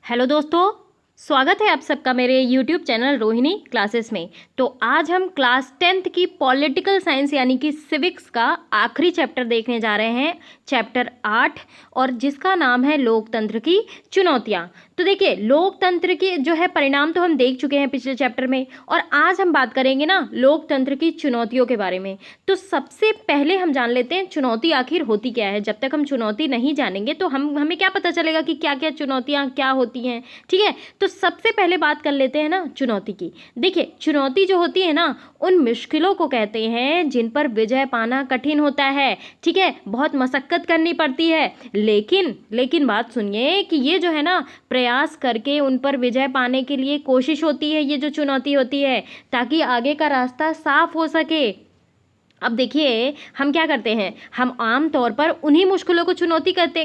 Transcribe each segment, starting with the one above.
Hello दोस्तों, स्वागत है आप सबका मेरे यूट्यूब चैनल रोहिणी क्लासेस में। तो आज हम क्लास 10th की पॉलिटिकल साइंस यानी कि सिविक्स का आखिरी चैप्टर देखने जा रहे हैं, चैप्टर 8, और जिसका नाम है लोकतंत्र की चुनौतियां। तो देखिए, लोकतंत्र के जो है परिणाम तो हम देख चुके हैं पिछले चैप्टर में, और आज हम बात करेंगे ना लोकतंत्र की चुनौतियों के बारे में। तो सबसे पहले हम जान लेते हैं चुनौती आखिर होती क्या है। जब तक हम चुनौती नहीं जानेंगे तो हमें क्या पता चलेगा कि क्या क्या चुनौतियां क्या होती हैं। ठीक है, तो सबसे पहले बात कर लेते हैं ना चुनौती की। देखिए, चुनौती जो होती है ना, उन मुश्किलों को कहते हैं जिन पर विजय पाना कठिन होता है। ठीक है, बहुत मशक्कत करनी पड़ती है, लेकिन बात सुनिए कि ये जो है ना प्रयास करके उन पर विजय पाने के लिए कोशिश होती है, ये जो चुनौती होती है, ताकि आगे का रास्ता साफ हो सके। अब देखिए, हम क्या करते हैं, हम आम तौर पर उन्हीं मुश्किलों को चुनौती कहते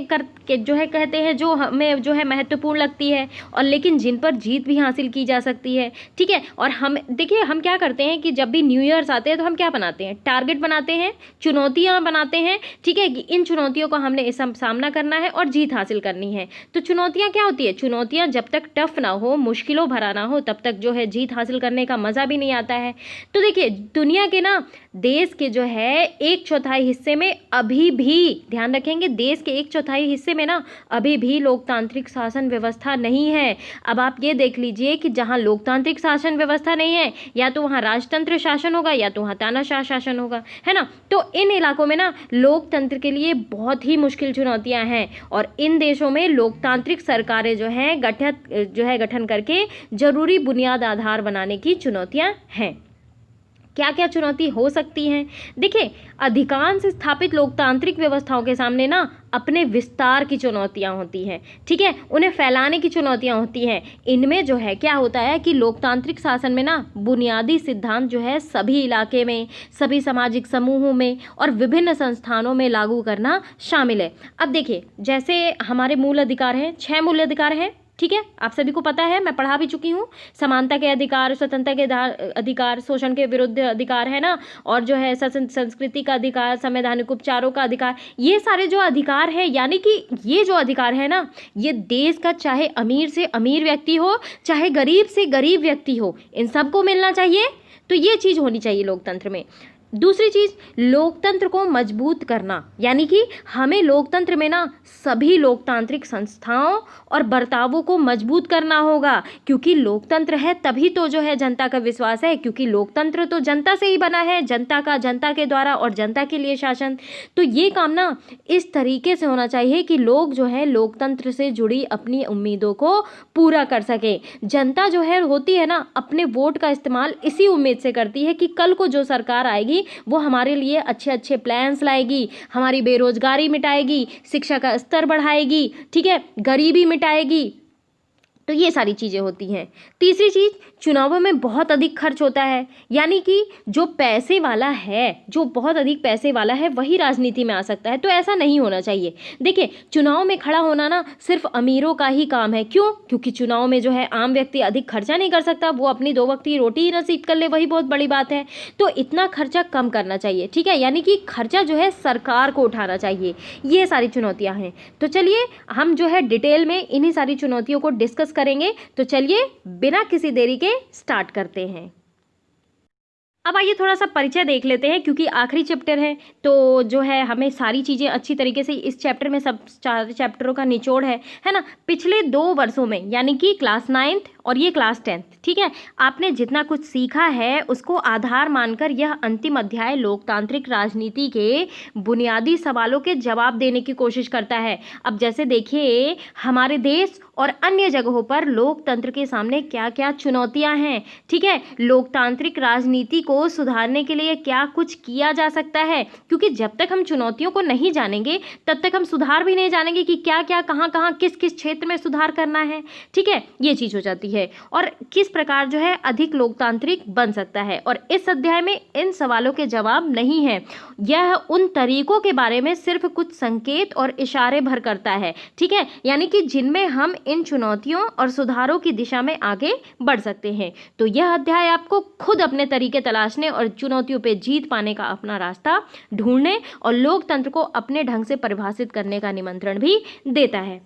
हैं जो हमें जो है महत्वपूर्ण लगती है, और लेकिन जिन पर जीत भी हासिल की जा सकती है। ठीक है, और हम देखिए हम क्या करते हैं कि जब भी न्यू ईयर्स आते हैं तो हम क्या बनाते हैं, टारगेट बनाते हैं, चुनौतियाँ बनाते हैं। ठीक है, कि इन चुनौतियों का हमने सामना करना है और जीत हासिल करनी है। तो चुनौतियाँ क्या होती है, चुनौतियाँ जब तक टफ ना हो, मुश्किलों भरा ना हो, तब तक जो है जीत हासिल करने का मज़ा भी नहीं आता है। तो देखिए, दुनिया के ना देश के जो है 1/4 हिस्से में अभी भी, ध्यान रखेंगे, देश के 1/4 हिस्से में ना अभी भी लोकतांत्रिक शासन व्यवस्था नहीं है। अब आप ये देख लीजिए कि जहाँ लोकतांत्रिक शासन व्यवस्था नहीं है, या तो वहाँ राजतंत्र शासन होगा या तो वहाँ तानाशाह शासन होगा, है ना। तो इन इलाकों में ना लोकतंत्र के लिए बहुत ही मुश्किल चुनौतियाँ हैं, और इन देशों में लोकतांत्रिक सरकारें जो है गठन करके जरूरी बुनियाद आधार बनाने की चुनौतियाँ हैं। क्या क्या चुनौती हो सकती हैं, देखिए, अधिकांश स्थापित लोकतांत्रिक व्यवस्थाओं के सामने ना अपने विस्तार की चुनौतियां होती हैं। ठीक है, उन्हें फैलाने की चुनौतियां होती हैं। इनमें जो है क्या होता है कि लोकतांत्रिक शासन में ना बुनियादी सिद्धांत जो है सभी इलाके में, सभी सामाजिक समूहों में और विभिन्न संस्थानों में लागू करना शामिल है। अब देखिए, जैसे हमारे मूल अधिकार हैं, 6 मूल अधिकार हैं। ठीक है, आप सभी को पता है, मैं पढ़ा भी चुकी हूँ। समानता के अधिकार, स्वतंत्रता के अधिकार, शोषण के विरुद्ध अधिकार, है ना, और जो है संस्कृति का अधिकार, संवैधानिक उपचारों का अधिकार, ये सारे जो अधिकार हैं, यानी कि ये जो अधिकार है ना, ये देश का चाहे अमीर से अमीर व्यक्ति हो, चाहे गरीब से गरीब व्यक्ति हो, इन सबको मिलना चाहिए। तो ये चीज़ होनी चाहिए लोकतंत्र में। दूसरी चीज़, लोकतंत्र को मजबूत करना, यानी कि हमें लोकतंत्र में ना सभी लोकतांत्रिक संस्थाओं और बर्तावों को मजबूत करना होगा, क्योंकि लोकतंत्र है तभी तो जो है जनता का विश्वास है, क्योंकि लोकतंत्र तो जनता से ही बना है, जनता का जनता के द्वारा और जनता के लिए शासन। तो ये काम ना इस तरीके से होना चाहिए कि लोग जो है लोकतंत्र से जुड़ी अपनी उम्मीदों को पूरा कर सके। जनता जो है होती है ना, अपने वोट का इस्तेमाल इसी उम्मीद से करती है कि कल को जो सरकार आएगी वो हमारे लिए अच्छे अच्छे प्लान्स लाएगी, हमारी बेरोजगारी मिटाएगी, शिक्षा का स्तर बढ़ाएगी, ठीक है, गरीबी मिटाएगी। तो ये सारी चीज़ें होती हैं। तीसरी चीज़, चुनावों में बहुत अधिक खर्च होता है, यानी कि जो पैसे वाला है, जो बहुत अधिक पैसे वाला है, वही राजनीति में आ सकता है। तो ऐसा नहीं होना चाहिए। देखिए, चुनाव में खड़ा होना ना सिर्फ अमीरों का ही काम है। क्यों? क्योंकि चुनाव में जो है आम व्यक्ति अधिक खर्चा नहीं कर सकता, वो अपनी 2 वक्त की रोटी ही नसीब कर ले, वही बहुत बड़ी बात है। तो इतना खर्चा कम करना चाहिए। ठीक है, यानी कि खर्चा जो है सरकार को उठाना चाहिए। ये सारी चुनौतियाँ हैं। तो चलिए हम जो है डिटेल में इन्हीं सारी चुनौतियों को डिस्कस करेंगे। तो चलिए बिना किसी देरी के स्टार्ट करते हैं। अब आइए थोड़ा सा परिचय देख लेते हैं, क्योंकि आखिरी चैप्टर है, तो जो है हमें सारी चीज़ें अच्छी तरीके से इस चैप्टर में, सब 4 चैप्टरों का निचोड़ है ना। पिछले 2 वर्षों में, यानी कि क्लास 9th और ये क्लास 10th, ठीक है, आपने जितना कुछ सीखा है उसको आधार मानकर यह अंतिम अध्याय लोकतांत्रिक राजनीति के बुनियादी सवालों के जवाब देने की कोशिश करता है। अब जैसे देखिए, हमारे देश और अन्य जगहों पर लोकतंत्र के सामने क्या क्या चुनौतियां हैं। ठीक है, लोकतांत्रिक राजनीति को सुधारने के लिए क्या कुछ किया जा सकता है, क्योंकि जब तक हम चुनौतियों को नहीं जानेंगे तब तक हम सुधार भी नहीं जानेंगे कि क्या क्या कहाँ कहाँ किस किस क्षेत्र में सुधार करना है। ठीक है, ये चीज़ हो जाती है, और किस प्रकार जो है अधिक लोकतांत्रिक बन सकता है। और इस अध्याय में इन सवालों के जवाब नहीं है, यह उन तरीकों के बारे में सिर्फ कुछ संकेत और इशारे भर करता है। ठीक है, यानी कि जिनमें हम इन चुनौतियों और सुधारों की दिशा में आगे बढ़ सकते हैं। तो यह अध्याय आपको खुद अपने तरीके तलाशने और चुनौतियों पे जीत पाने का अपना रास्ता ढूंढने और लोकतंत्र को अपने ढंग से परिभाषित करने का निमंत्रण भी देता है।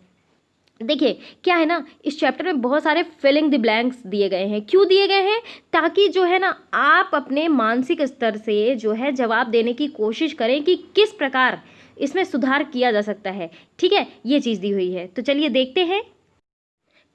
देखिए क्या है ना, इस चैप्टर में बहुत सारे फिलिंग द ब्लैंक्स दिए गए हैं। क्यों दिए गए हैं? ताकि जो है ना आप अपने मानसिक स्तर से जो है जवाब देने की कोशिश करें कि किस प्रकार इसमें सुधार किया जा सकता है। ठीक है, ये चीज़ दी हुई है, तो चलिए देखते हैं।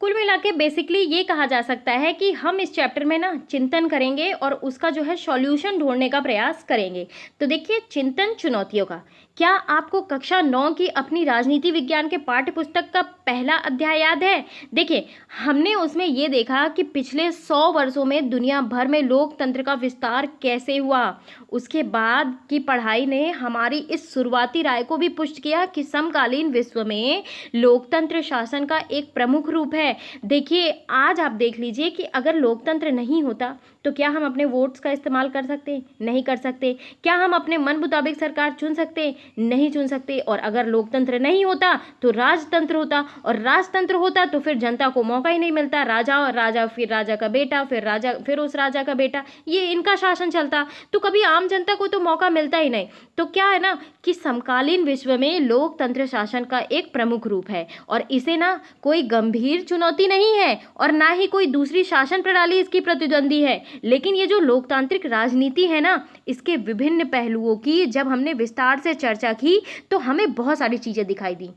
कुल मिला के बेसिकली ये कहा जा सकता है कि हम इस चैप्टर में ना चिंतन करेंगे और उसका जो है सॉल्यूशन ढूंढने का प्रयास करेंगे। तो देखिए, चिंतन चुनौतियों का। क्या आपको कक्षा 9 की अपनी राजनीति विज्ञान के पाठ्य पुस्तक का पहला अध्याय याद है? देखिए, हमने उसमें ये देखा कि पिछले 100 वर्षों में दुनिया भर में लोकतंत्र का विस्तार कैसे हुआ। उसके बाद की पढ़ाई ने हमारी इस शुरुआती राय को भी पुष्ट किया कि समकालीन विश्व में लोकतंत्र शासन का एक प्रमुख रूप है। देखिए, आज आप देख लीजिए कि अगर लोकतंत्र नहीं होता तो क्या हम अपने वोट्स का इस्तेमाल कर सकते? नहीं कर सकते। क्या हम अपने मन मुताबिक सरकार चुन सकते? नहीं चुन सकते। और अगर लोकतंत्र नहीं होता तो राजतंत्र होता, और राजतंत्र होता तो फिर जनता को मौका ही नहीं मिलता। राजा और राजा, फिर राजा का बेटा, फिर राजा, फिर उस राजा का बेटा, ये इनका शासन चलता, तो कभी आम जनता को तो मौका मिलता ही नहीं। तो क्या है ना कि समकालीन विश्व में लोकतंत्र शासन का एक प्रमुख रूप है, और इसे ना कोई गंभीर चुनौती नहीं है और ना ही कोई दूसरी शासन प्रणाली इसकी प्रतिद्वंदी है। लेकिन ये जो लोकतांत्रिक राजनीति है ना, इसके विभिन्न पहलुओं की जब हमने विस्तार से चर्चा की तो हमें बहुत सारी चीजें दिखाई दी।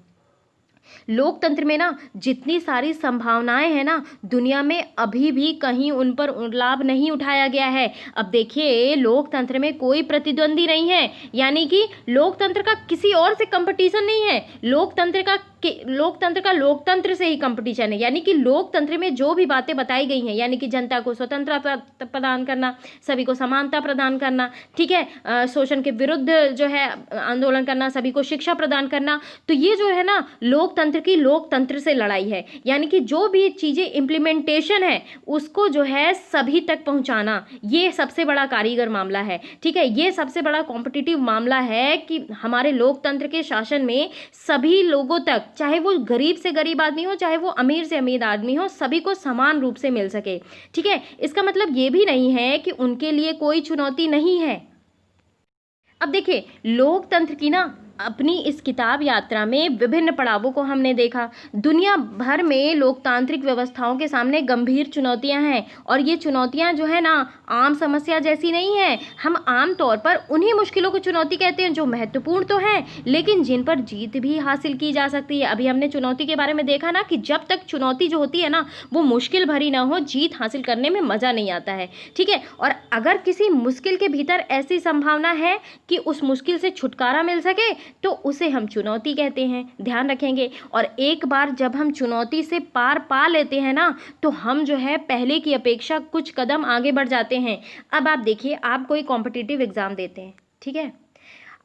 लोकतंत्र में ना जितनी सारी संभावनाएं हैं ना, दुनिया में अभी भी कहीं उन पर लाभ नहीं उठाया गया है। अब देखिए, लोकतंत्र में कोई प्रतिद्वंदी नहीं है, यानी कि लोकतंत्र का किसी और से कंपटीशन नहीं है। लोकतंत्र का लोकतंत्र से ही कंपटीशन है। यानी कि लोकतंत्र में जो भी बातें बताई गई हैं, यानी कि जनता को स्वतंत्रता प्रदान करना, सभी को समानता प्रदान करना, ठीक है, शोषण के विरुद्ध जो है आंदोलन करना, सभी को शिक्षा प्रदान करना, तो ये जो है ना लोकतंत्र की लोकतंत्र से लड़ाई है। यानी कि जो भी चीज़ें इम्प्लीमेंटेशन है उसको जो है सभी तक पहुंचाना, ये सबसे बड़ा कारीगर मामला है। ठीक है, ये सबसे बड़ा कॉम्पिटिटिव मामला है कि हमारे लोकतंत्र के शासन में सभी लोगों तक, चाहे वो गरीब से गरीब आदमी हो, चाहे वो अमीर से अमीर आदमी हो, सभी को समान रूप से मिल सके। ठीक है, इसका मतलब ये भी नहीं है कि उनके लिए कोई चुनौती नहीं है। अब देखिए, लोकतंत्र की ना अपनी इस किताब यात्रा में विभिन्न पड़ावों को हमने देखा। दुनिया भर में लोकतांत्रिक व्यवस्थाओं के सामने गंभीर चुनौतियां हैं, और ये चुनौतियां जो है ना आम समस्या जैसी नहीं है। हम आम तौर पर उन्हीं मुश्किलों को चुनौती कहते हैं जो महत्वपूर्ण तो हैं, लेकिन जिन पर जीत भी हासिल की जा सकती है। अभी हमने चुनौती के बारे में देखा ना कि जब तक चुनौती जो होती है ना वो मुश्किल भरी ना हो, जीत हासिल करने में मज़ा नहीं आता है। ठीक है, और अगर किसी मुश्किल के भीतर ऐसी संभावना है कि उस मुश्किल से छुटकारा मिल सके तो उसे हम चुनौती कहते हैं, ध्यान रखेंगे। और एक बार जब हम चुनौती से पार पा लेते हैं ना, तो हम जो है पहले की अपेक्षा कुछ कदम आगे बढ़ जाते हैं। अब आप देखिए, आप कोई कॉम्पिटिटिव एग्ज़ाम देते हैं, ठीक है,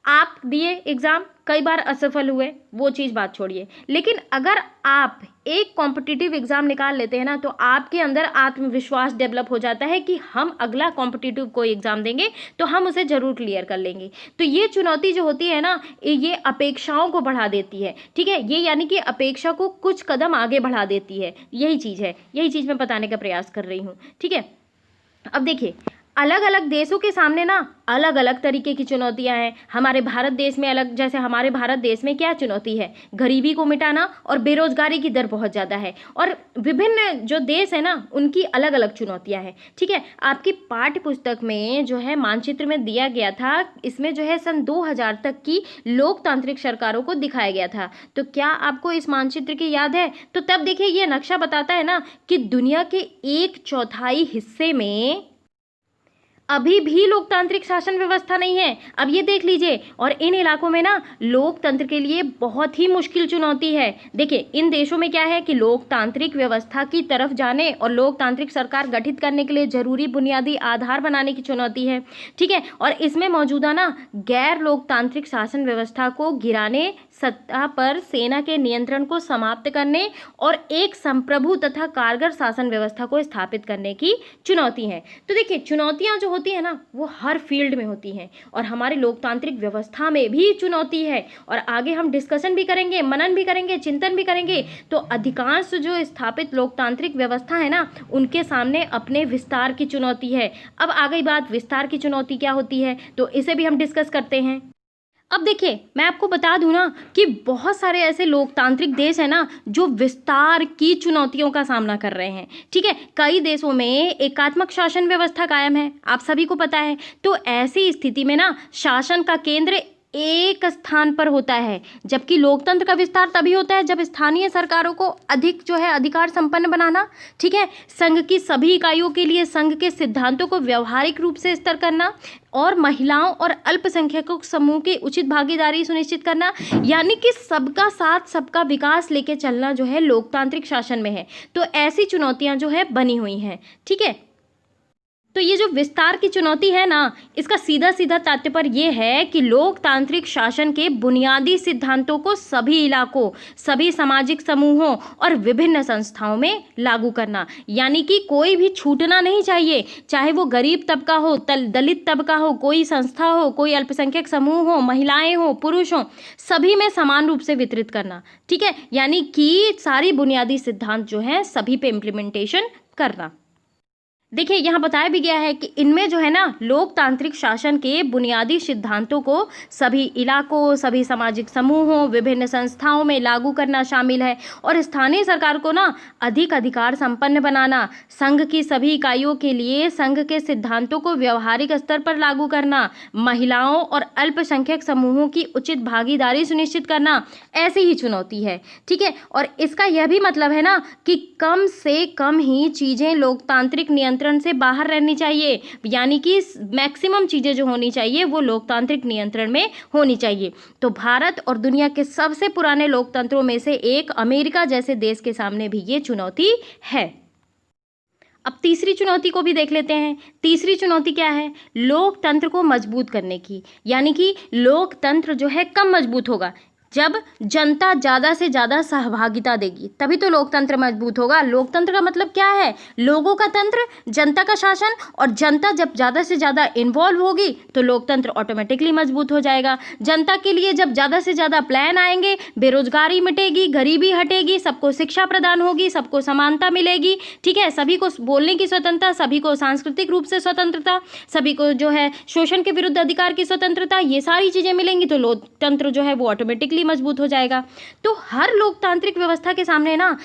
आप दिए एग्ज़ाम, कई बार असफल हुए, वो चीज़ बात छोड़िए, लेकिन अगर आप एक कॉम्पिटिटिव एग्ज़ाम निकाल लेते हैं ना, तो आपके अंदर आत्मविश्वास डेवलप हो जाता है कि हम अगला कॉम्पिटिटिव कोई एग्ज़ाम देंगे तो हम उसे ज़रूर क्लियर कर लेंगे। तो ये चुनौती जो होती है ना, ये अपेक्षाओं को बढ़ा देती है। ठीक है, ये यानी कि अपेक्षा को कुछ कदम आगे बढ़ा देती है। यही चीज़ है, यही चीज़ मैं बताने का प्रयास कर रही हूँ। ठीक है, अब देखिए, अलग अलग देशों के सामने ना अलग अलग तरीके की चुनौतियां हैं। हमारे भारत देश में अलग, जैसे हमारे भारत देश में क्या चुनौती है? गरीबी को मिटाना, और बेरोजगारी की दर बहुत ज़्यादा है। और विभिन्न जो देश है ना उनकी अलग अलग चुनौतियां हैं। ठीक है, आपकी पाठ्य पुस्तक में जो है मानचित्र में दिया गया था, इसमें जो है सन 2000 तक की लोकतांत्रिक सरकारों को दिखाया गया था। तो क्या आपको इस मानचित्र की याद है? तो तब देखिए, ये नक्शा बताता है ना कि दुनिया के 1/4 हिस्से में अभी भी लोकतांत्रिक शासन व्यवस्था नहीं है। अब ये देख लीजिए, और इन इलाकों में ना लोकतंत्र के लिए बहुत ही मुश्किल चुनौती है। देखिए, इन देशों में क्या है कि लोकतांत्रिक व्यवस्था की तरफ जाने और लोकतांत्रिक सरकार गठित करने के लिए जरूरी बुनियादी आधार बनाने की चुनौती है। ठीक है, और इसमें मौजूदा ना गैर लोकतांत्रिक शासन व्यवस्था को गिराने, सत्ता पर सेना के नियंत्रण को समाप्त करने और एक संप्रभु तथा कारगर शासन व्यवस्था को स्थापित करने की चुनौती है। तो देखिए, चुनौतियां जो होती है ना वो हर फील्ड में होती हैं, और हमारी लोकतांत्रिक व्यवस्था में भी चुनौती है। और आगे हम डिस्कशन भी करेंगे, मनन भी करेंगे, चिंतन भी करेंगे। तो अधिकांश जो स्थापित लोकतांत्रिक व्यवस्था है ना उनके सामने अपने विस्तार की चुनौती है। अब आ गई बात, विस्तार की चुनौती क्या होती है, तो इसे भी हम डिस्कस करते हैं। अब देखिए, मैं आपको बता दूं ना कि बहुत सारे ऐसे लोकतांत्रिक देश हैं ना जो विस्तार की चुनौतियों का सामना कर रहे हैं। ठीक है, कई देशों में एकात्मक शासन व्यवस्था कायम है, आप सभी को पता है। तो ऐसी स्थिति में ना शासन का केंद्र एक स्थान पर होता है, जबकि लोकतंत्र का विस्तार तभी होता है जब स्थानीय सरकारों को अधिक जो है अधिकार संपन्न बनाना, ठीक है, संघ की सभी इकाइयों के लिए संघ के सिद्धांतों को व्यवहारिक रूप से स्तर करना, और महिलाओं और अल्पसंख्यकों समूह की उचित भागीदारी सुनिश्चित करना, यानी कि सबका साथ सबका विकास लेके चलना जो है लोकतांत्रिक शासन में है। तो ऐसी चुनौतियां जो है बनी हुई हैं। ठीक है, तो ये जो विस्तार की चुनौती है ना, इसका सीधा सीधा तात्पर्य ये है कि लोकतांत्रिक शासन के बुनियादी सिद्धांतों को सभी इलाकों, सभी सामाजिक समूहों और विभिन्न संस्थाओं में लागू करना, यानी कि कोई भी छूटना नहीं चाहिए, चाहे वो गरीब तबका हो, दलित तबका हो, कोई संस्था हो, कोई अल्पसंख्यक समूह हो, महिलाएं हो, पुरुष हो, सभी में समान रूप से वितरित करना। ठीक है, यानी कि सारी बुनियादी सिद्धांत जो है सभी पे इम्प्लीमेंटेशन करना। देखिए, यहाँ बताया भी गया है कि इनमें जो है ना लोकतांत्रिक शासन के बुनियादी सिद्धांतों को सभी इलाकों, सभी सामाजिक समूहों, विभिन्न संस्थाओं में लागू करना शामिल है, और स्थानीय सरकार को ना अधिक अधिकार संपन्न बनाना, संघ की सभी इकाइयों के लिए संघ के सिद्धांतों को व्यवहारिक स्तर पर लागू करना, महिलाओं और अल्पसंख्यक समूहों की उचित भागीदारी सुनिश्चित करना, ऐसी ही चुनौती है। ठीक है, और इसका यह भी मतलब है ना कि कम से कम ही चीज़ें लोकतांत्रिक नियंत्रण से बाहर रहनी चाहिए, यानी कि मैक्सिमम चीजें जो होनी चाहिए वो लोकतांत्रिक नियंत्रण में होनी चाहिए। तो भारत और दुनिया के सबसे पुराने लोकतंत्रों में से एक अमेरिका जैसे देश के सामने भी ये चुनौती है। अब तीसरी चुनौती को भी देख लेते हैं। तीसरी चुनौती क्या है? लोकतंत्र को मजबूत करने की, यानी कि लोकतंत्र जो है कब मजबूत होगा? जब जनता ज़्यादा से ज़्यादा सहभागिता देगी, तभी तो लोकतंत्र मजबूत होगा। लोकतंत्र का मतलब क्या है? लोगों का तंत्र, जनता का शासन, और जनता जब ज़्यादा से ज़्यादा इन्वॉल्व होगी तो लोकतंत्र ऑटोमेटिकली मजबूत हो जाएगा। जनता के लिए जब ज़्यादा से ज़्यादा प्लान आएंगे, बेरोजगारी मिटेगी, गरीबी हटेगी, सबको शिक्षा प्रदान होगी, सबको समानता मिलेगी, ठीक है, सभी को बोलने की स्वतंत्रता, सभी को सांस्कृतिक रूप से स्वतंत्रता, सभी को जो है शोषण के विरुद्ध अधिकार की स्वतंत्रता, ये सारी चीज़ें मिलेंगी तो लोकतंत्र जो है वो ऑटोमेटिकली मजबूत हो जाएगा। तो हर लोकतांत्रिक व्यवस्था के सामने ना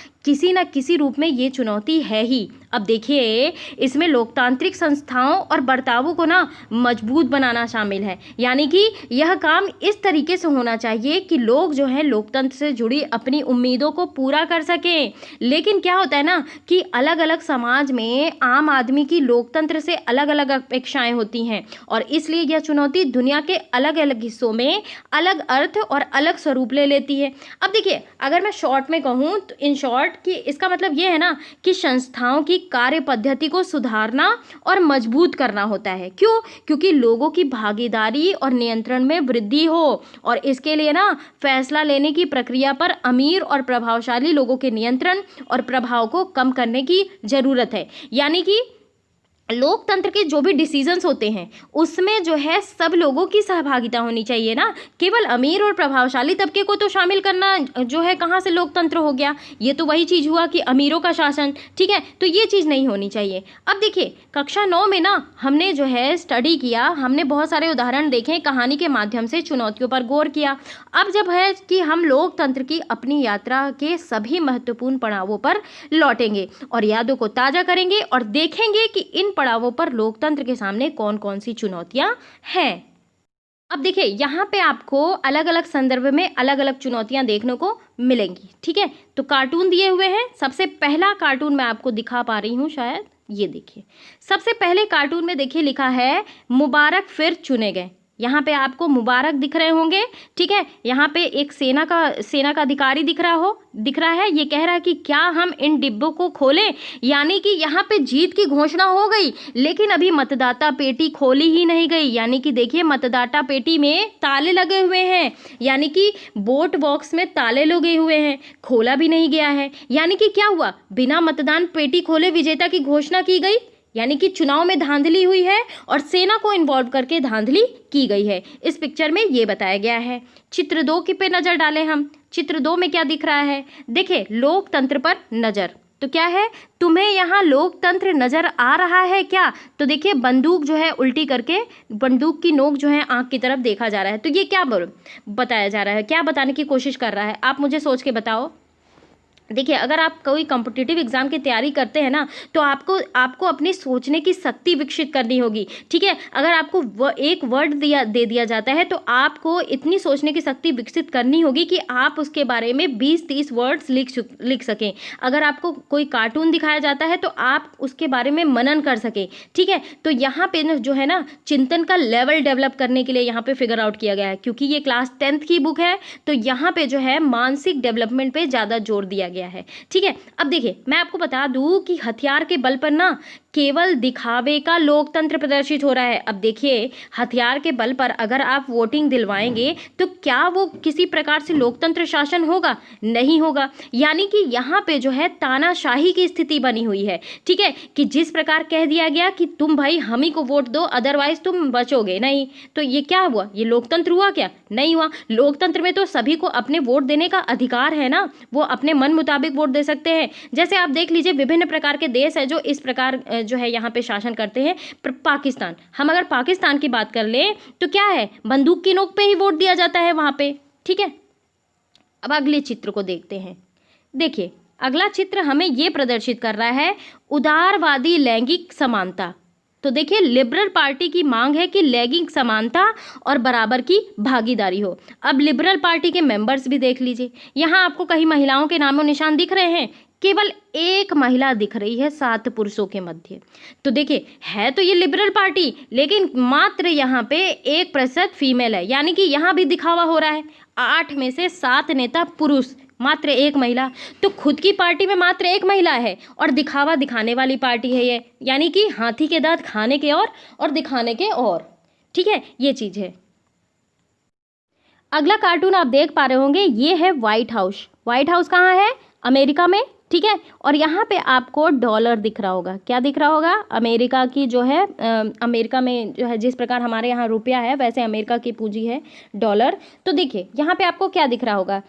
किसी रूप में ये चुनौती है ही। अब देखिए, इसमें लोकतांत्रिक संस्थाओं और बर्तावों को ना मजबूत बनाना शामिल है, यानी कि यह काम इस तरीके से होना चाहिए कि लोग जो है लोकतंत्र से जुड़ी अपनी उम्मीदों को पूरा कर सकें। लेकिन क्या होता है ना कि अलग अलग समाज में आम आदमी की लोकतंत्र से अलग अलग अपेक्षाएं होती हैं, और इसलिए यह चुनौती दुनिया के अलग अलग हिस्सों में अलग अर्थ और अलग स्वरूप ले लेती है। अब देखिए, अगर मैं शॉर्ट में कहूँ तो इन शॉर्ट कि इसका मतलब ये है ना कि संस्थाओं की कार्य पद्धति को सुधारना और मजबूत करना होता है। क्यों? क्योंकि लोगों की भागीदारी और नियंत्रण में वृद्धि हो, और इसके लिए ना फैसला लेने की प्रक्रिया पर अमीर और प्रभावशाली लोगों के नियंत्रण और प्रभाव को कम करने की जरूरत है। यानी कि लोकतंत्र के जो भी डिसीजंस होते हैं उसमें जो है सब लोगों की सहभागिता होनी चाहिए ना, केवल अमीर और प्रभावशाली तबके को तो शामिल करना जो है कहाँ से लोकतंत्र हो गया? ये तो वही चीज़ हुआ कि अमीरों का शासन, ठीक है, तो ये चीज़ नहीं होनी चाहिए। अब देखिए, कक्षा 9 में ना हमने जो है स्टडी किया, हमने बहुत सारे उदाहरण देखे, कहानी के माध्यम से चुनौतियों पर गौर किया। अब जब है कि हम लोकतंत्र की अपनी यात्रा के सभी महत्वपूर्ण पड़ावों पर लौटेंगे और यादों को ताज़ा करेंगे और देखेंगे कि इन पड़ावों पर लोकतंत्र के सामने कौन कौन सी चुनौतियां हैं। अब देखिए, यहाँ पे आपको अलग अलग संदर्भ में अलग अलग चुनौतियां देखने को मिलेंगी। ठीक है, तो कार्टून दिए हुए हैं। सबसे पहला कार्टून मैं आपको दिखा पा रही हूँ शायद, ये देखिए। सबसे पहले कार्टून में देखिए लिखा है मुबारक फिर चुने गए। यहाँ पे आपको मुबारक दिख रहे होंगे, ठीक है। यहाँ पे एक सेना का अधिकारी दिख रहा है। ये कह रहा है कि क्या हम इन डिब्बों को खोलें, यानी कि यहाँ पे जीत की घोषणा हो गई, लेकिन अभी मतदाता पेटी खोली ही नहीं गई। यानी कि देखिए, मतदाता पेटी में ताले लगे हुए हैं, यानी कि वोट बॉक्स में ताले लगे हुए हैं, खोला भी नहीं गया है। यानी कि क्या हुआ? बिना मतदान पेटी खोले विजेता की घोषणा की गई, यानी कि चुनाव में धांधली हुई है और सेना को इन्वॉल्व करके धांधली की गई है। इस पिक्चर में ये बताया गया है। चित्र 2 की पे नजर डालें हम। चित्र 2 में क्या दिख रहा है? देखिए, लोकतंत्र पर नजर। तो क्या है, तुम्हें यहाँ लोकतंत्र नजर आ रहा है क्या? तो देखिए बंदूक जो है उल्टी करके बंदूक की नोक जो है आंख की तरफ देखा जा रहा है। तो ये क्या बताया जा रहा है, क्या बताने की कोशिश कर रहा है, आप मुझे सोच के बताओ। देखिए अगर आप कोई कॉम्पिटिटिव एग्जाम की तैयारी करते हैं ना, तो आपको अपनी सोचने की शक्ति विकसित करनी होगी। ठीक है, अगर आपको एक वर्ड दे दिया जाता है तो आपको इतनी सोचने की शक्ति विकसित करनी होगी कि आप उसके बारे में 20-30 वर्ड्स लिख सकें। अगर आपको कोई कार्टून दिखाया जाता है तो आप उसके बारे में मनन कर सकें। ठीक है, तो यहाँ पे जो है ना चिंतन का लेवल डेवलप करने के लिए यहाँ पे फिगर आउट किया गया है। क्योंकि ये क्लास 10th की बुक है तो यहाँ पे जो है मानसिक डेवलपमेंट पे ज़्यादा जोर दिया गया है। ठीक है, अब देखिए मैं आपको बता दूं कि हथियार के बल पर ना केवल दिखावे का लोकतंत्र प्रदर्शित हो रहा है। अब देखिए हथियार के बल पर अगर आप वोटिंग दिलवाएंगे तो क्या वो किसी प्रकार से लोकतंत्र शासन होगा? नहीं होगा। यानी कि यहाँ पे जो है तानाशाही की स्थिति बनी हुई है। ठीक है, कि जिस प्रकार कह दिया गया कि तुम भाई हम ही को वोट दो अदरवाइज तुम बचोगे नहीं, तो ये क्या हुआ? ये लोकतंत्र हुआ क्या? नहीं हुआ। लोकतंत्र में तो सभी को अपने वोट देने का अधिकार है ना, वो अपने मन मुताबिक वोट दे सकते हैं। जैसे आप देख लीजिए विभिन्न प्रकार के देश है जो इस प्रकार जो है यहाँ पे शासन करते हैं। पाकिस्तान, हम अगर पाकिस्तान की बात कर ले तो क्या है, बंदूक की नोक पे ही वोट दिया जाता है वहां पे। ठीक है, अब अगले चित्र को देखते हैं। देखिए अगला चित्र हमें यह प्रदर्शित कर रहा है उदारवादी लैंगिक समानता। तो देखिए लिबरल पार्टी की मांग है कि लैंगिक समानता और बराबर की भागीदारी हो। अब लिबरल पार्टी के मेंबर्स भी देख लीजिए, यहाँ आपको कई महिलाओं के नामो निशान दिख रहे हैं, केवल एक महिला दिख रही है 7 पुरुषों के मध्य। तो देखिए है तो ये लिबरल पार्टी, लेकिन मात्र यहाँ पे 1% फीमेल है, यानी कि यहाँ भी दिखावा हो रहा है। 8 में से 7 नेता पुरुष, मात्र 1 महिला। तो खुद की पार्टी में मात्र 1 महिला है और दिखावा दिखाने वाली पार्टी है ये, यानी कि हाथी के दांत खाने के और दिखाने के और। ठीक है, ये चीज है। अगला कार्टून आप देख पा रहे होंगे, ये है व्हाइट हाउस। व्हाइट हाउस कहाँ है? अमेरिका में। ठीक है, और यहाँ पे आपको डॉलर दिख रहा होगा। क्या दिख रहा होगा? अमेरिका की जो है अमेरिका में जो है जिस प्रकार हमारे यहाँ रुपया है वैसे अमेरिका की पूंजी है डॉलर। तो देखिए यहाँ पे आपको क्या दिख रहा होगा,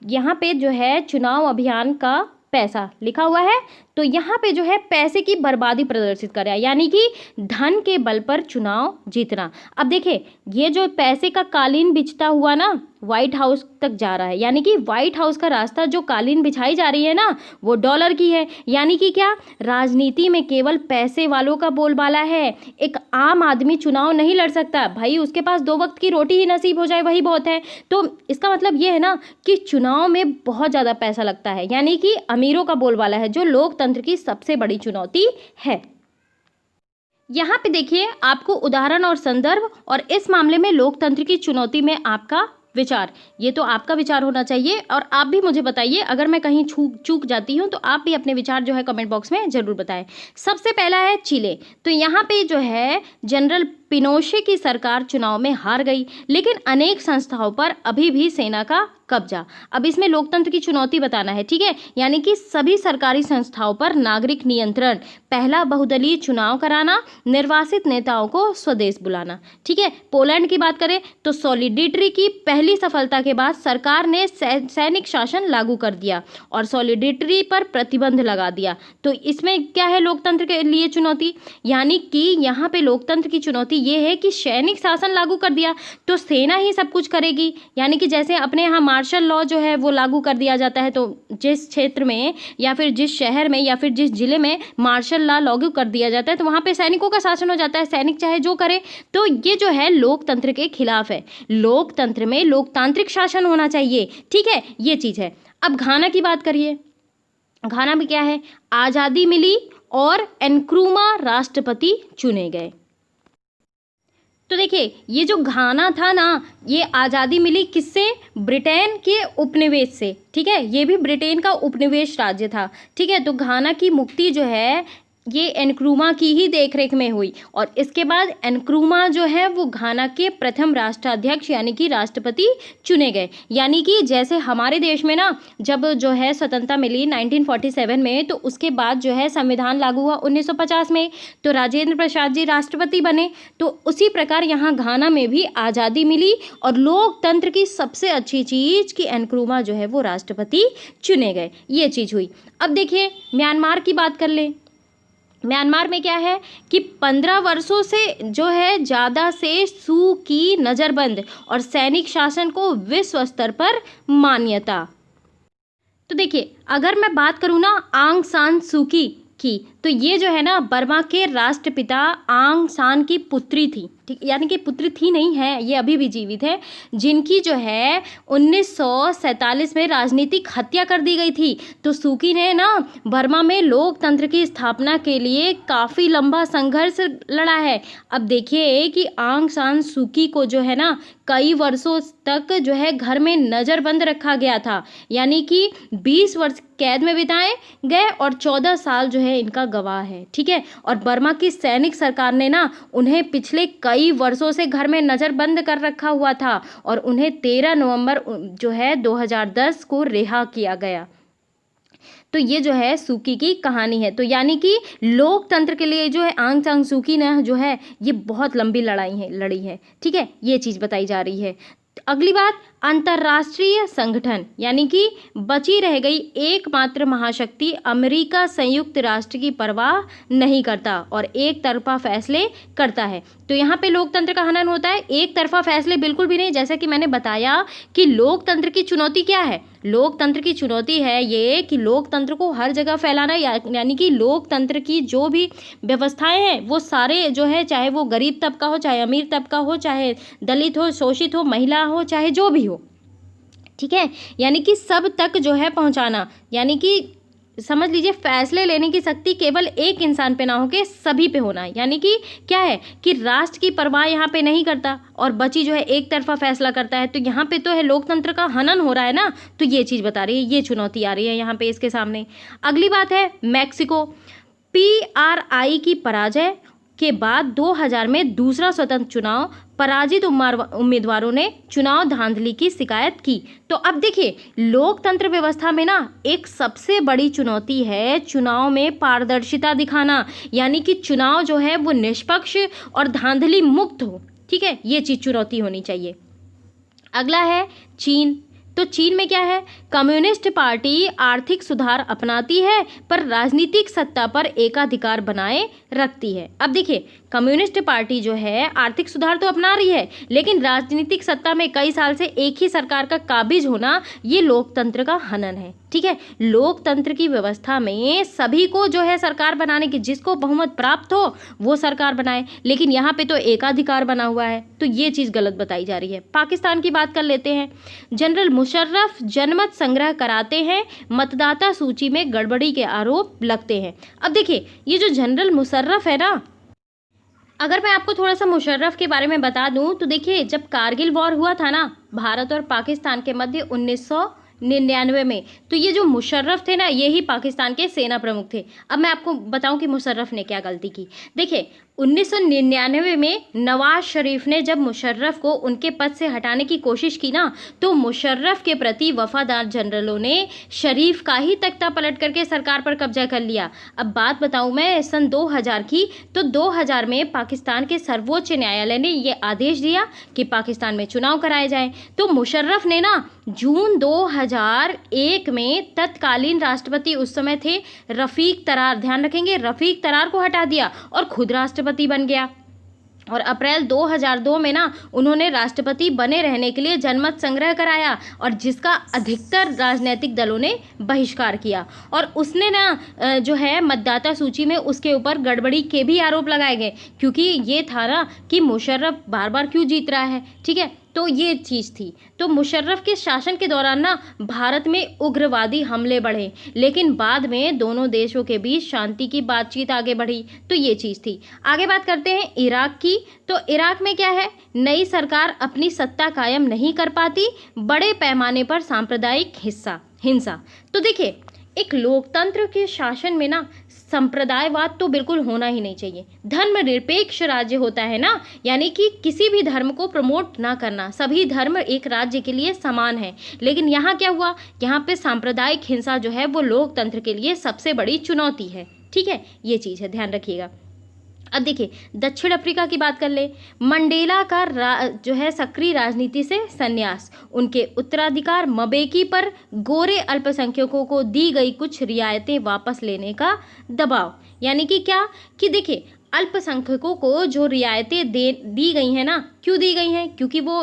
यहाँ पे जो है चुनाव अभियान का पैसा लिखा हुआ है। तो यहाँ पे जो है पैसे की बर्बादी प्रदर्शित कर रहा है, यानी कि धन के बल पर चुनाव जीतना। अब देखिए ये जो पैसे का कालीन बिछता हुआ ना व्हाइट हाउस तक जा रहा है, यानी कि व्हाइट हाउस का रास्ता जो कालीन बिछाई जा रही है ना वो डॉलर की है। यानी कि क्या, राजनीति में केवल पैसे वालों का बोलबाला है। एक आम आदमी चुनाव नहीं लड़ सकता भाई, उसके पास 2 वक्त की रोटी ही नसीब हो जाए वही बहुत है। तो इसका मतलब ये है ना कि चुनाव में बहुत ज़्यादा पैसा लगता है, यानी कि अमीरों का बोलबाला है, जो लोकतंत्र की सबसे बड़ी चुनौती है। यहाँ पे देखिए आपको उदाहरण और संदर्भ, और इस मामले में लोकतंत्र की चुनौती में आपका विचार, ये तो आपका विचार होना चाहिए। और आप भी मुझे बताइए अगर मैं कहीं चूक जाती हूँ तो आप भी अपने विचार जो है कमेंट बॉक्स में जरूर बताएं। सबसे पहला है चिले। तो यहाँ पे जो है जनरल पिनोशे की सरकार चुनाव में हार गई, लेकिन अनेक संस्थाओं पर अभी भी सेना का कब्जा। अब इसमें लोकतंत्र की चुनौती बताना है। ठीक है, यानी कि सभी सरकारी संस्थाओं पर नागरिक नियंत्रण, पहला बहुदलीय चुनाव कराना, निर्वासित नेताओं को स्वदेश बुलाना। ठीक है, पोलैंड की बात करें तो सॉलिडेरिटी की पहली सफलता के बाद सरकार ने सैनिक शासन लागू कर दिया और सॉलिडेरिटी पर प्रतिबंध लगा दिया। तो इसमें क्या है लोकतंत्र के लिए चुनौती, यानी कि यहाँ पे लोकतंत्र की चुनौती ये है कि सैनिक शासन लागू कर दिया तो सेना ही सब कुछ करेगी। यानी कि जैसे अपने यहाँ मार्शल लॉ जो है वो लागू कर दिया जाता है, तो जिस क्षेत्र में या फिर जिस शहर में या फिर जिस जिले में मार्शल लॉ लागू कर दिया जाता है तो वहाँ पे सैनिकों का शासन हो जाता है, सैनिक चाहे जो करे। तो ये जो है लोकतंत्र के खिलाफ है। लोकतंत्र में लोकतांत्रिक शासन होना चाहिए। ठीक है, ये चीज है। अब घाना की बात करिए, घाना में क्या है, आजादी मिली और एनक्रूमा राष्ट्रपति चुने गए। तो देखिए ये जो घाना था ना, ये आज़ादी मिली किससे? ब्रिटेन के उपनिवेश से। ठीक है, ये भी ब्रिटेन का उपनिवेश राज्य था। ठीक है, तो घाना की मुक्ति जो है ये एनक्रूमा की ही देखरेख में हुई। और इसके बाद एनक्रूमा जो है वो घाना के प्रथम राष्ट्राध्यक्ष यानी कि राष्ट्रपति चुने गए। यानी कि जैसे हमारे देश में ना जब जो है स्वतंत्रता मिली 1947 में, तो उसके बाद जो है संविधान लागू हुआ 1950 में, तो राजेंद्र प्रसाद जी राष्ट्रपति बने। तो उसी प्रकार यहाँ घाना में भी आज़ादी मिली और लोकतंत्र की सबसे अच्छी चीज़ कि एनक्रूमा जो है वो राष्ट्रपति चुने गए, ये चीज़ हुई। अब देखिए म्यांमार की बात कर लें। म्यांमार में क्या है कि 15 वर्षों से जो है ज़्यादा से सू की नज़रबंद और सैनिक शासन को विश्व स्तर पर मान्यता। तो देखिए अगर मैं बात करूँ ना आंग सान सू की, तो ये जो है ना बर्मा के राष्ट्रपिता आंग सान की पुत्री थी, ठीक, यानी कि पुत्री थी नहीं है, ये अभी भी जीवित है, जिनकी जो है 1947 में राजनीतिक हत्या कर दी गई थी। तो सूकी ने ना बर्मा में लोकतंत्र की स्थापना के लिए काफ़ी लंबा संघर्ष लड़ा है। अब देखिए कि आंग सान सूकी को जो है ना कई वर्षों तक जो है घर में नज़रबंद रखा गया था, यानी कि 20 वर्ष कैद में बिताए गए और 14 साल जो है इनका गवाह है, ठीक है। और बर्मा की सैनिक सरकार ने ना उन्हें पिछले कई वर्षों से घर में नज़रबंद कर रखा हुआ था और उन्हें 13 नवंबर जो है 2010 को रिहा किया गया। तो ये जो है सूकी की कहानी है। तो यानी कि लोकतंत्र के लिए जो है आंग सान सूकी ने जो है ये बहुत लंबी लड़ी है, ठीक है, ये चीज़ बताई जा रही है। अगली बात, अंतर्राष्ट्रीय संगठन, यानी कि बची रह गई एकमात्र महाशक्ति अमेरिका संयुक्त राष्ट्र की परवाह नहीं करता और एक तरफा फैसले करता है। तो यहाँ पे लोकतंत्र का हनन होता है, एक तरफा फैसले बिल्कुल भी नहीं। जैसा कि मैंने बताया कि लोकतंत्र की चुनौती क्या है, लोकतंत्र की चुनौती है ये कि लोकतंत्र को हर जगह फैलाना, यानी कि लोकतंत्र की जो भी व्यवस्थाएं हैं वो सारे जो है, चाहे वो गरीब तबका हो, चाहे अमीर तबका हो, चाहे दलित हो, शोषित हो, महिला हो, चाहे जो भी हो, ठीक है, यानी कि सब तक जो है पहुंचाना। यानी कि समझ लीजिए फैसले लेने की शक्ति केवल एक इंसान पे ना हो के सभी पे होना है। यानी कि क्या है कि राष्ट्र की परवाह यहाँ पे नहीं करता और बची जो है एक तरफा फैसला करता है। तो यहाँ पे तो है लोकतंत्र का हनन हो रहा है ना, तो ये चीज़ बता रही है, ये चुनौती आ रही है यहाँ पे इसके सामने। अगली बात है मैक्सिको। PRI की पराजय के बाद 2000 में दूसरा स्वतंत्र चुनाव, पराजित उम्मीदवारों ने चुनाव धांधली की शिकायत की। तो अब देखिए लोकतंत्र व्यवस्था में ना एक सबसे बड़ी चुनौती है चुनाव में पारदर्शिता दिखाना, यानी कि चुनाव जो है वो निष्पक्ष और धांधली मुक्त हो, ठीक है, ये चीज़ चुनौती होनी चाहिए। अगला है चीन। तो चीन में क्या है, कम्युनिस्ट पार्टी आर्थिक सुधार अपनाती है पर राजनीतिक सत्ता पर एकाधिकार बनाए रखती है। अब देखिए कम्युनिस्ट पार्टी जो है आर्थिक सुधार तो अपना रही है, लेकिन राजनीतिक सत्ता में कई साल से एक ही सरकार का काबिज होना ये लोकतंत्र का हनन है, ठीक है। लोकतंत्र की व्यवस्था में सभी को जो है सरकार बनाने की, जिसको बहुमत प्राप्त हो वो सरकार बनाए, लेकिन यहाँ पे तो एकाधिकार बना हुआ है, तो ये चीज़ गलत बताई जा रही है। पाकिस्तान की बात कर लेते हैं। जनरल मुशर्रफ जनमत संग्रह कराते हैं, मतदाता सूची में गड़बड़ी के आरोप लगते हैं। अब देखिए ये जो जनरल मुशर्रफ है ना, अगर मैं आपको थोड़ा सा मुशर्रफ के बारे में बता दूं तो देखिए जब कारगिल वॉर हुआ था ना भारत और पाकिस्तान के मध्य 1999 में, तो ये जो मुशर्रफ थे ना ये ही पाकिस्तान के सेना प्रमुख थे। अब मैं आपको बताऊं कि मुशर्रफ ने क्या गलती की। देखिए 1999 में नवाज शरीफ ने जब मुशर्रफ को उनके पद से हटाने की कोशिश की ना, तो मुशर्रफ के प्रति वफादार जनरलों ने शरीफ का ही तख्ता पलट करके सरकार पर कब्जा कर लिया। अब बात बताऊं मैं सन 2000 की, तो 2000 में पाकिस्तान के सर्वोच्च न्यायालय ने ये आदेश दिया कि पाकिस्तान में चुनाव कराए जाएं। तो मुशर्रफ ने ना जून 2001 में तत्कालीन राष्ट्रपति उस समय थे रफ़ीक तरार, ध्यान रखेंगे रफ़ीक तरार को हटा दिया और खुद राष्ट्रपति बन गया। और अप्रैल 2002 में ना उन्होंने राष्ट्रपति बने रहने के लिए जनमत संग्रह कराया और जिसका अधिकतर राजनीतिक दलों ने बहिष्कार किया। और उसने ना जो है मतदाता सूची में उसके ऊपर गड़बड़ी के भी आरोप लगाए गए, क्योंकि ये था ना कि मुशर्रफ बार बार क्यों जीत रहा है, ठीक है, तो ये चीज़ थी। तो मुशर्रफ के शासन के दौरान ना भारत में उग्रवादी हमले बढ़े, लेकिन बाद में दोनों देशों के बीच शांति की बातचीत आगे बढ़ी, तो ये चीज़ थी। आगे बात करते हैं इराक की। तो इराक में क्या है, नई सरकार अपनी सत्ता कायम नहीं कर पाती, बड़े पैमाने पर सांप्रदायिक हिंसा। तो देखिए एक लोकतंत्र के शासन में ना संप्रदायवाद तो बिल्कुल होना ही नहीं चाहिए। धर्मनिरपेक्ष राज्य होता है ना, यानी कि किसी भी धर्म को प्रमोट ना करना, सभी धर्म एक राज्य के लिए समान है। लेकिन यहाँ क्या हुआ, यहाँ पे सांप्रदायिक हिंसा जो है वो लोकतंत्र के लिए सबसे बड़ी चुनौती है। ठीक है, ये चीज़ है, ध्यान रखिएगा। अब देखिए दक्षिण अफ्रीका की बात कर ले। मंडेला का जो है सक्रिय राजनीति से संन्यास, उनके उत्तराधिकार मबेकी पर गोरे अल्पसंख्यकों को दी गई कुछ रियायतें वापस लेने का दबाव। यानी कि क्या कि देखिए अल्पसंख्यकों को जो रियायतें दी गई हैं ना, क्यों दी गई हैं, क्योंकि वो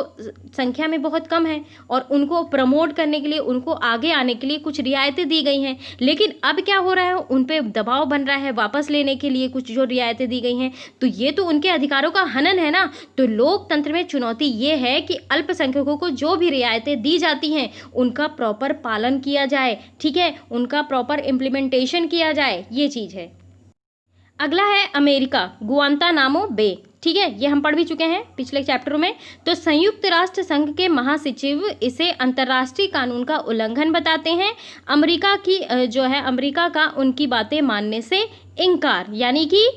संख्या में बहुत कम है और उनको प्रमोट करने के लिए, उनको आगे आने के लिए कुछ रियायतें दी गई हैं। लेकिन अब क्या हो रहा है, उन पे दबाव बन रहा है वापस लेने के लिए कुछ जो रियायतें दी गई हैं। तो ये तो उनके अधिकारों का हनन है ना। तो लोकतंत्र में चुनौती ये है कि अल्पसंख्यकों को जो भी रियायतें दी जाती हैं उनका प्रॉपर पालन किया जाए। ठीक है, उनका प्रॉपर इम्प्लीमेंटेशन किया जाए, ये चीज़ है। अगला है अमेरिका, गुआंतानामो बे। ठीक है, ये हम पढ़ भी चुके हैं पिछले चैप्टर में। तो संयुक्त राष्ट्र संघ के महासचिव इसे अंतर्राष्ट्रीय कानून का उल्लंघन बताते हैं। अमेरिका की जो है अमेरिका का उनकी बातें मानने से इनकार। यानी कि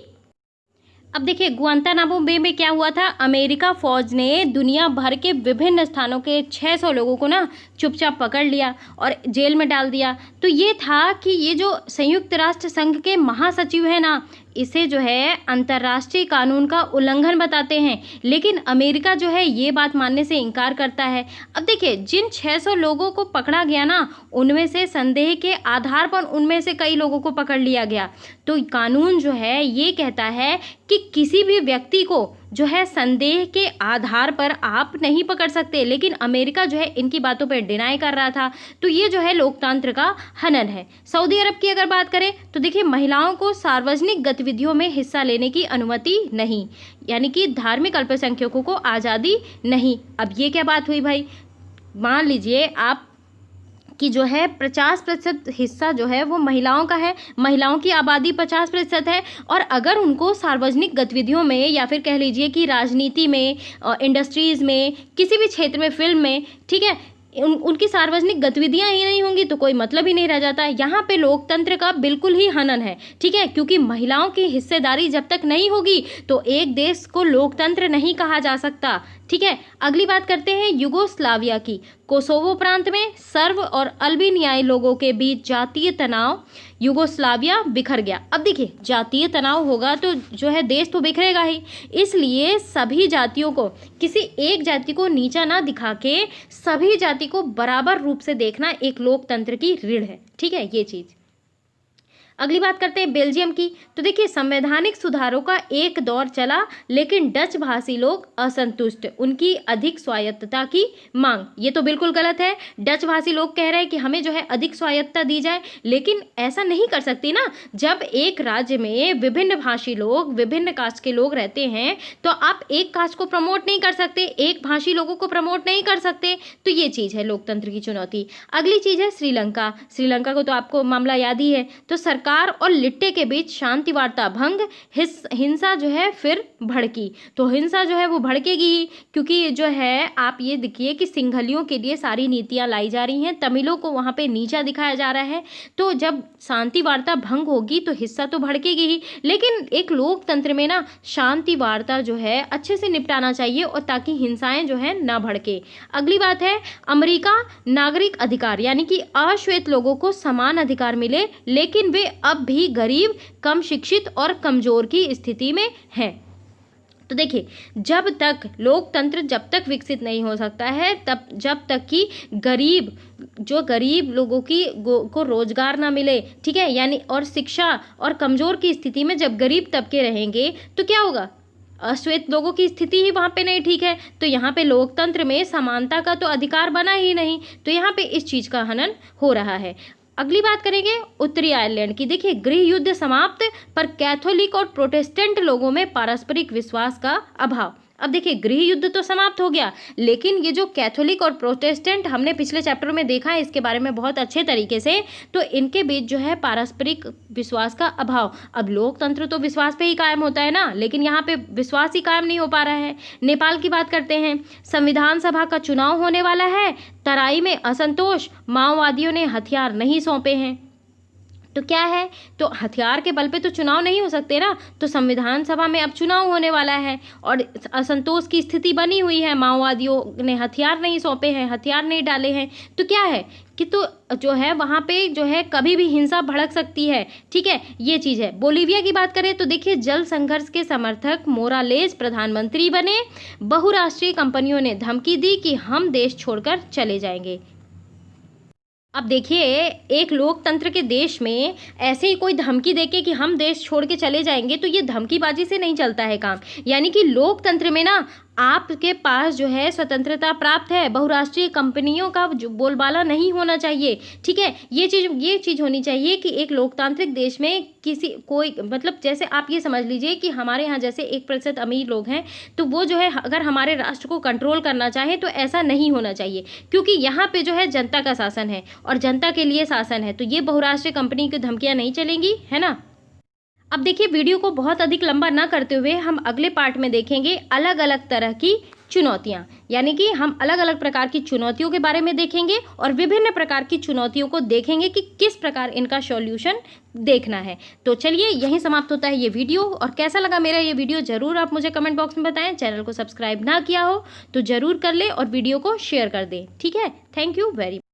अब देखिए गुआंतानामो बे में क्या हुआ था, अमेरिका फौज ने दुनिया भर के विभिन्न स्थानों के 600 लोगों को ना चुपचाप पकड़ लिया और जेल में डाल दिया। तो ये था कि ये जो संयुक्त राष्ट्र संघ के महासचिव है ना, इसे जो है अंतर्राष्ट्रीय कानून का उल्लंघन बताते हैं। लेकिन अमेरिका जो है ये बात मानने से इनकार करता है। अब देखिए जिन 600 लोगों को पकड़ा गया ना, उनमें से संदेह के आधार पर उनमें से कई लोगों को पकड़ लिया गया। तो कानून जो है ये कहता है कि किसी भी व्यक्ति को जो है संदेह के आधार पर आप नहीं पकड़ सकते। लेकिन अमेरिका जो है इनकी बातों पर डिनाई कर रहा था। तो ये जो है लोकतंत्र का हनन है। सऊदी अरब की अगर बात करें तो देखिए महिलाओं को सार्वजनिक गतिविधियों में हिस्सा लेने की अनुमति नहीं, यानी कि धार्मिक अल्पसंख्यकों को आज़ादी नहीं। अब ये क्या बात हुई भाई, मान लीजिए आप कि जो है 50% हिस्सा जो है वो महिलाओं का है, महिलाओं की आबादी 50% है, और अगर उनको सार्वजनिक गतिविधियों में या फिर कह लीजिए कि राजनीति में, इंडस्ट्रीज़ में, किसी भी क्षेत्र में, फिल्म में, ठीक है, उनकी सार्वजनिक गतिविधियां ही नहीं होंगी तो कोई मतलब ही नहीं रह जाता। यहाँ पे लोकतंत्र का बिल्कुल ही हनन है। ठीक है, क्योंकि महिलाओं की हिस्सेदारी जब तक नहीं होगी तो एक देश को लोकतंत्र नहीं कहा जा सकता। ठीक है, अगली बात करते हैं युगोस्लाविया की। कोसोवो प्रांत में सर्ब और अल्बानियाई लोगों के बीच जातीय तनाव, युगोस्लाविया बिखर गया। अब देखिए जातीय तनाव होगा तो जो है देश तो बिखरेगा ही, इसलिए सभी जातियों को, किसी एक जाति को नीचा ना दिखा के सभी जाति को बराबर रूप से देखना एक लोकतंत्र की रीढ़ है। ठीक है, ये चीज़। अगली बात करते हैं बेल्जियम की। तो देखिए संवैधानिक सुधारों का एक दौर चला, लेकिन डच भाषी लोग असंतुष्ट, उनकी अधिक स्वायत्तता की मांग। ये तो बिल्कुल गलत है। डच भाषी लोग कह रहे हैं कि हमें जो है अधिक स्वायत्तता दी जाए, लेकिन ऐसा नहीं कर सकती ना। जब एक राज्य में विभिन्न भाषी लोग, विभिन्न कास्ट के लोग रहते हैं तो आप एक कास्ट को प्रमोट नहीं कर सकते, एक भाषी लोगों को प्रमोट नहीं कर सकते। तो ये चीज़ है लोकतंत्र की चुनौती। अगली चीज़ है श्रीलंका। श्रीलंका को तो आपको मामला याद ही है। तो सरकार और लिट्टे के बीच शांति वार्ता भंग, हिंसा जो है फिर भड़की। तो हिंसा जो है वो भड़केगी ही, क्योंकि जो है आप ये देखिए कि सिंघलियों के लिए सारी नीतियां लाई जा रही हैं, तमिलों को वहाँ पे नीचा दिखाया जा रहा है। तो जब शांति वार्ता भंग होगी तो हिस्सा तो भड़केगी ही। लेकिन एक लोकतंत्र में ना शांति वार्ता जो है अच्छे से निपटाना चाहिए, और ताकि हिंसाएं जो है ना भड़के। अगली बात है अमेरिका, नागरिक अधिकार, यानी कि अश्वेत लोगों को समान अधिकार मिले, लेकिन वे अब भी गरीब, कम शिक्षित और कमजोर की स्थिति में है। तो देखिए जब तक लोकतंत्र जब तक विकसित नहीं हो सकता है, तब जब तक कि गरीब लोगों को रोजगार ना मिले, ठीक है, यानी और शिक्षा, और कमजोर की स्थिति में जब गरीब तबके रहेंगे तो क्या होगा, अश्वेत लोगों की स्थिति ही वहाँ पे नहीं ठीक है। तो यहाँ पे लोकतंत्र में समानता का तो अधिकार बना ही नहीं। तो यहाँ पे इस चीज़ का हनन हो रहा है। अगली बात करेंगे उत्तरी आयरलैंड की। देखिए गृह युद्ध समाप्त, पर कैथोलिक और प्रोटेस्टेंट लोगों में पारस्परिक विश्वास का अभाव। अब देखिए गृह युद्ध तो समाप्त हो गया, लेकिन ये जो कैथोलिक और प्रोटेस्टेंट हमने पिछले चैप्टर में देखा है इसके बारे में बहुत अच्छे तरीके से, तो इनके बीच जो है पारस्परिक विश्वास का अभाव। अब लोकतंत्र तो विश्वास पे ही कायम होता है ना, लेकिन यहाँ पे विश्वास ही कायम नहीं हो पा रहा है। नेपाल की बात करते हैं। संविधान सभा का चुनाव होने वाला है, तराई में असंतोष, माओवादियों ने हथियार नहीं सौंपे हैं। तो क्या है, तो हथियार के बल पे तो चुनाव नहीं हो सकते ना, तो संविधान सभा में अब चुनाव होने वाला है और असंतोष की स्थिति बनी हुई है, माओवादियों ने हथियार नहीं सौंपे हैं, हथियार नहीं डाले हैं, तो क्या है कि तो जो है वहाँ पे जो है कभी भी हिंसा भड़क सकती है। ठीक है, ये चीज़ है। बोलीविया की बात करें तो देखिए, जल संघर्ष के समर्थक मोरालेस प्रधानमंत्री बने, बहुराष्ट्रीय कंपनियों ने धमकी दी कि हम देश छोड़कर चले जाएंगे। अब देखिए, एक लोकतंत्र के देश में ऐसे ही कोई धमकी देके कि हम देश छोड़ के चले जाएंगे, तो ये धमकीबाजी से नहीं चलता है काम। यानी कि लोकतंत्र में ना आपके पास जो है स्वतंत्रता प्राप्त है, बहुराष्ट्रीय कंपनियों का जो बोलबाला नहीं होना चाहिए। ठीक है, ये चीज़ होनी चाहिए कि एक लोकतांत्रिक देश में किसी कोई मतलब जैसे आप ये समझ लीजिए कि हमारे यहाँ जैसे 1% अमीर लोग हैं, तो वो जो है अगर हमारे राष्ट्र को कंट्रोल करना चाहे तो ऐसा नहीं होना चाहिए, क्योंकि यहाँ पे जो है जनता का शासन है और जनता के लिए शासन है, तो ये बहुराष्ट्रीय कंपनी की धमकियाँ नहीं चलेंगी, है ना। अब देखिए, वीडियो को बहुत अधिक लंबा ना करते हुए हम अगले पार्ट में देखेंगे अलग अलग तरह की चुनौतियाँ, यानी कि हम अलग अलग प्रकार की चुनौतियों के बारे में देखेंगे और विभिन्न प्रकार की चुनौतियों को देखेंगे कि किस प्रकार इनका सॉल्यूशन देखना है। तो चलिए, यहीं समाप्त होता है ये वीडियो, और कैसा लगा मेरा ये वीडियो ज़रूर आप मुझे कमेंट बॉक्स में बताएं। चैनल को सब्सक्राइब ना किया हो तो ज़रूर कर ले और वीडियो को शेयर कर दें। ठीक है, थैंक यू वेरी मच।